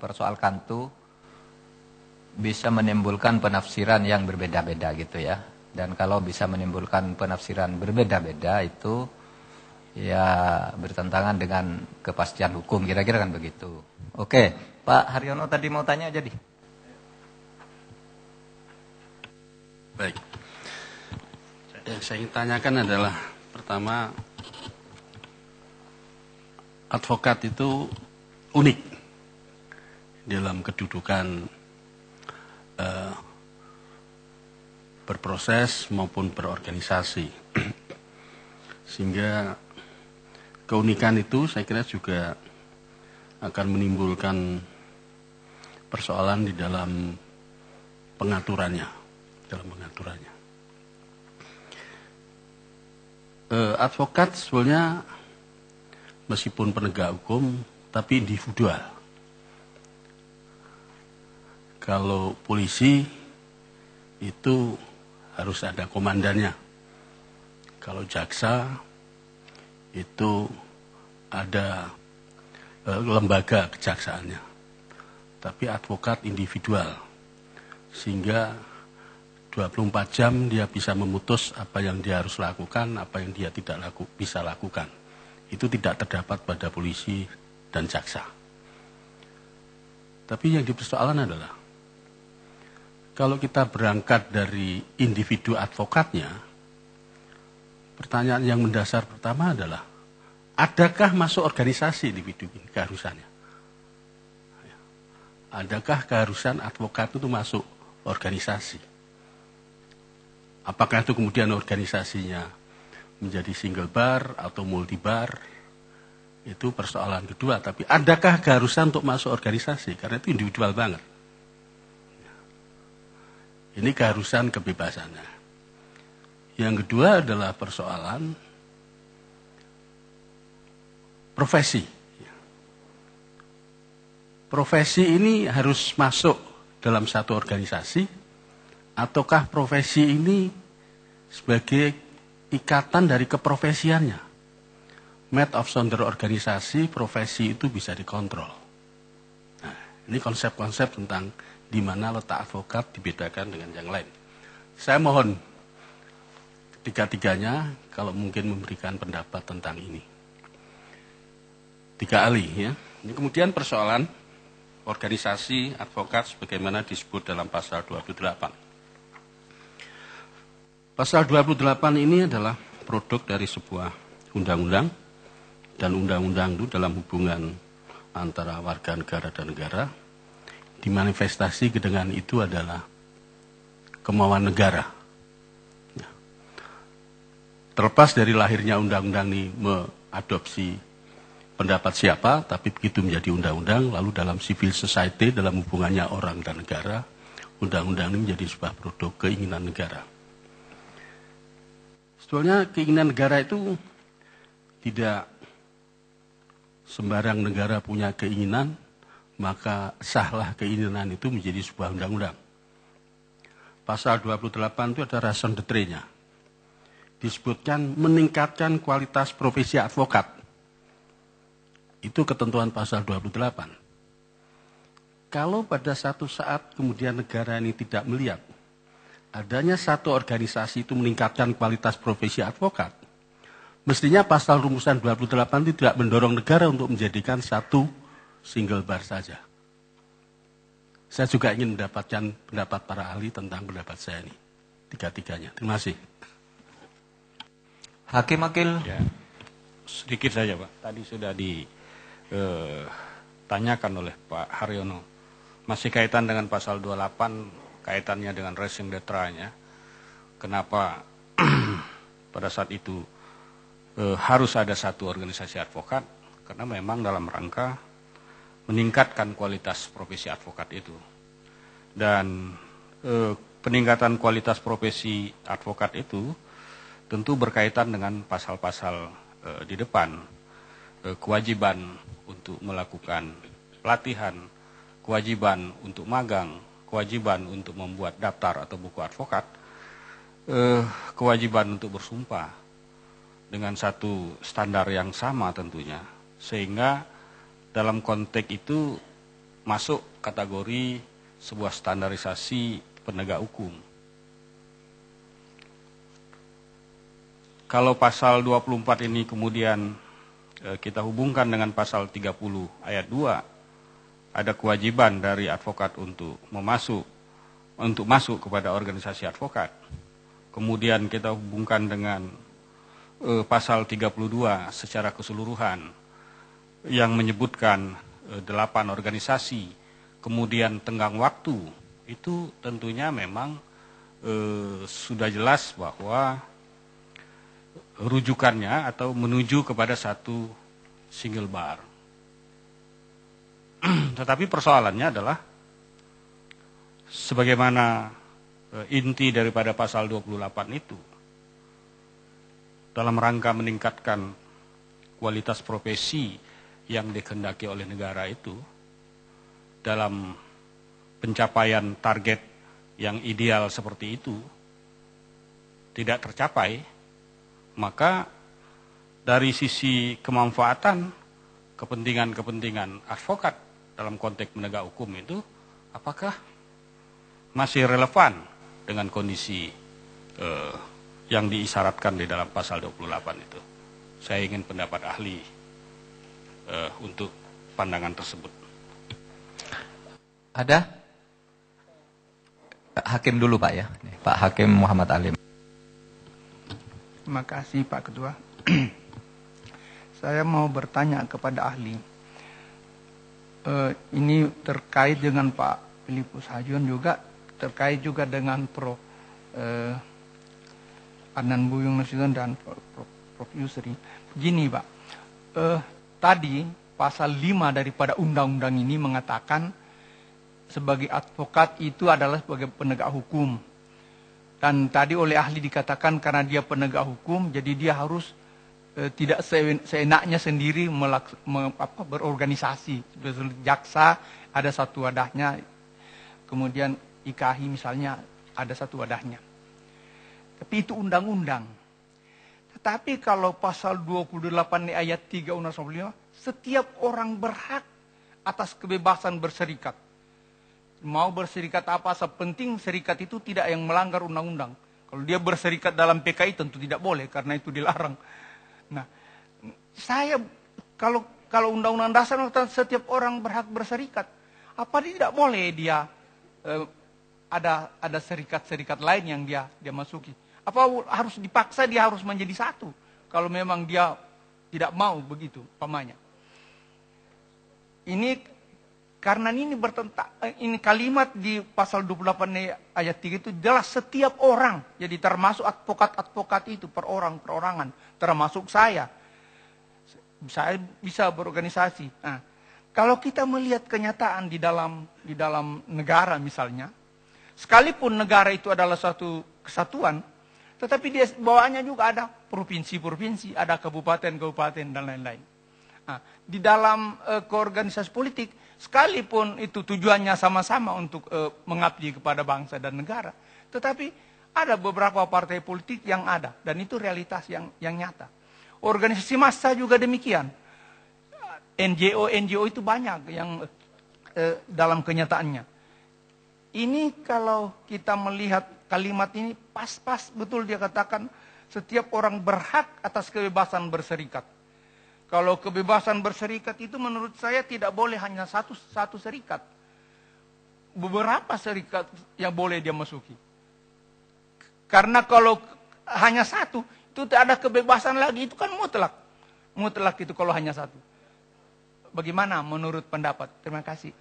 mempersoalkan itu bisa menimbulkan penafsiran yang berbeda-beda gitu ya. Dan kalau bisa menimbulkan penafsiran berbeda-beda itu ya bertentangan dengan kepastian hukum, kira-kira kan begitu. Oke, Pak Haryono tadi mau tanya jadi. Baik. Yang saya ingin tanyakan adalah pertama, advokat itu unik dalam kedudukan berproses maupun berorganisasi. Sehingga keunikan itu saya kira juga akan menimbulkan persoalan di dalam pengaturannya. Advokat sebenarnya meskipun penegak hukum tapi individual. Kalau polisi itu harus ada komandannya. Kalau jaksa itu ada lembaga kejaksaannya. Tapi advokat individual. Sehingga 24 jam dia bisa memutus apa yang dia harus lakukan, apa yang dia tidak bisa lakukan. Itu tidak terdapat pada polisi dan jaksa. Tapi yang dipersoalan adalah, kalau kita berangkat dari individu advokatnya, pertanyaan yang mendasar pertama adalah, adakah masuk organisasi individu ini keharusannya? Adakah keharusan advokat itu masuk organisasi? Apakah itu kemudian organisasinya menjadi single bar atau multi bar? Itu persoalan kedua. Tapi adakah keharusan untuk masuk organisasi? Karena itu individual banget. Ini keharusan kebebasannya. Yang kedua adalah persoalan profesi. Profesi ini harus masuk dalam satu organisasi, ataukah profesi ini sebagai ikatan dari keprofesiannya? Made of sounder organisasi, profesi itu bisa dikontrol. Nah, ini konsep-konsep tentang di mana letak advokat dibedakan dengan yang lain. Saya mohon tiga-tiganya kalau mungkin memberikan pendapat tentang ini. 3 ahli ya. Ini kemudian persoalan organisasi advokat sebagaimana disebut dalam pasal 28. Pasal 28 ini adalah produk dari sebuah undang-undang, dan undang-undang itu dalam hubungan antara warga negara dan negara, dimanifestasi dengan itu adalah kemauan negara. Terlepas dari lahirnya undang-undang ini mengadopsi pendapat siapa, tapi begitu menjadi undang-undang, lalu dalam civil society, dalam hubungannya orang dan negara, undang-undang ini menjadi sebuah produk keinginan negara. Sebetulnya keinginan negara itu tidak sembarang negara punya keinginan, maka sahlah keinginan itu menjadi sebuah undang-undang. Pasal 28 itu ada raison d'être-nya. Disebutkan meningkatkan kualitas profesi advokat. Itu ketentuan pasal 28. Kalau pada satu saat kemudian negara ini tidak melihat adanya satu organisasi itu meningkatkan kualitas profesi advokat, mestinya pasal rumusan 28 itu tidak mendorong negara untuk menjadikan satu single bar saja. Saya juga ingin mendapatkan pendapat para ahli tentang pendapat saya ini. Tiga-tiganya. Terima kasih. Hakim Akil. Ya, sedikit saja Pak. Tadi sudah ditanyakan oleh Pak Haryono. Masih kaitan dengan pasal 28, kaitannya dengan raison d'être-nya. Kenapa pada saat itu harus ada satu organisasi advokat? Karena memang dalam rangka meningkatkan kualitas profesi advokat itu. Dan peningkatan kualitas profesi advokat itu tentu berkaitan dengan pasal-pasal di depan. Kewajiban untuk melakukan pelatihan, kewajiban untuk magang, kewajiban untuk membuat daftar atau buku advokat, kewajiban untuk bersumpah dengan satu standar yang sama tentunya. Sehingga dalam konteks itu masuk kategori sebuah standarisasi penegak hukum. Kalau pasal 24 ini kemudian kita hubungkan dengan pasal 30 ayat 2, ada kewajiban dari advokat untuk masuk kepada organisasi advokat. Kemudian kita hubungkan dengan pasal 32 secara keseluruhan yang menyebutkan 8 organisasi, kemudian tenggang waktu, itu tentunya memang sudah jelas bahwa rujukannya atau menuju kepada satu single bar. Tetapi persoalannya adalah sebagaimana inti daripada pasal 28 itu, dalam rangka meningkatkan kualitas profesi yang dikehendaki oleh negara itu, dalam pencapaian target yang ideal seperti itu tidak tercapai, maka dari sisi kemanfaatan kepentingan-kepentingan advokat dalam konteks penegak hukum itu, apakah masih relevan dengan kondisi yang diisyaratkan di dalam pasal 28 itu. Saya ingin pendapat ahli untuk pandangan tersebut. Ada? Pak Hakim dulu Pak ya. Pak Hakim Muhammad Alim. Terima kasih Pak Ketua. Saya mau bertanya kepada ahli. Ini terkait dengan Pak Filipus Hajuan juga, terkait juga dengan Prof. Adnan Buyung Nasution dan Prof. Yusri. Begini Pak, tadi pasal 5 daripada undang-undang ini mengatakan sebagai advokat itu adalah sebagai penegak hukum. Dan tadi oleh ahli dikatakan karena dia penegak hukum, jadi dia harus tidak seenaknya sendiri berorganisasi. Seperti jaksa ada satu wadahnya, kemudian IKAHI misalnya ada satu wadahnya. Tapi itu undang-undang. Tetapi kalau pasal 28 ayat 3 Undang-Undang 45, setiap orang berhak atas kebebasan berserikat. Mau berserikat apa, sepenting serikat itu tidak yang melanggar undang-undang. Kalau dia berserikat dalam PKI tentu tidak boleh, karena itu dilarang. Nah, saya kalau undang-undang dasar setiap orang berhak berserikat, apa tidak boleh dia ada serikat-serikat lain yang dia masuki? Apa harus dipaksa dia harus menjadi satu? Kalau memang dia tidak mau begitu, pamannya. Ini karena ini ini kalimat di pasal 28 ayat 3 itu jelas setiap orang. Jadi termasuk advokat-advokat itu perorangan, termasuk saya. Saya bisa berorganisasi. Nah, kalau kita melihat kenyataan di dalam negara misalnya, sekalipun negara itu adalah suatu kesatuan, tetapi di bawahnya juga ada provinsi-provinsi, ada kabupaten-kabupaten dan lain-lain. Nah, di dalam keorganisasi politik, sekalipun itu tujuannya sama-sama untuk mengabdi kepada bangsa dan negara, tetapi ada beberapa partai politik yang ada, dan itu realitas yang nyata. Organisasi massa juga demikian. NGO itu banyak yang dalam kenyataannya. Ini kalau kita melihat kalimat ini pas-pas betul dia katakan setiap orang berhak atas kebebasan berserikat. Kalau kebebasan berserikat itu menurut saya tidak boleh hanya satu serikat. Beberapa serikat yang boleh dia masuki. Karena kalau hanya satu, itu tidak ada kebebasan lagi, itu kan mutlak. Mutlak itu kalau hanya satu. Bagaimana menurut pendapat? Terima kasih.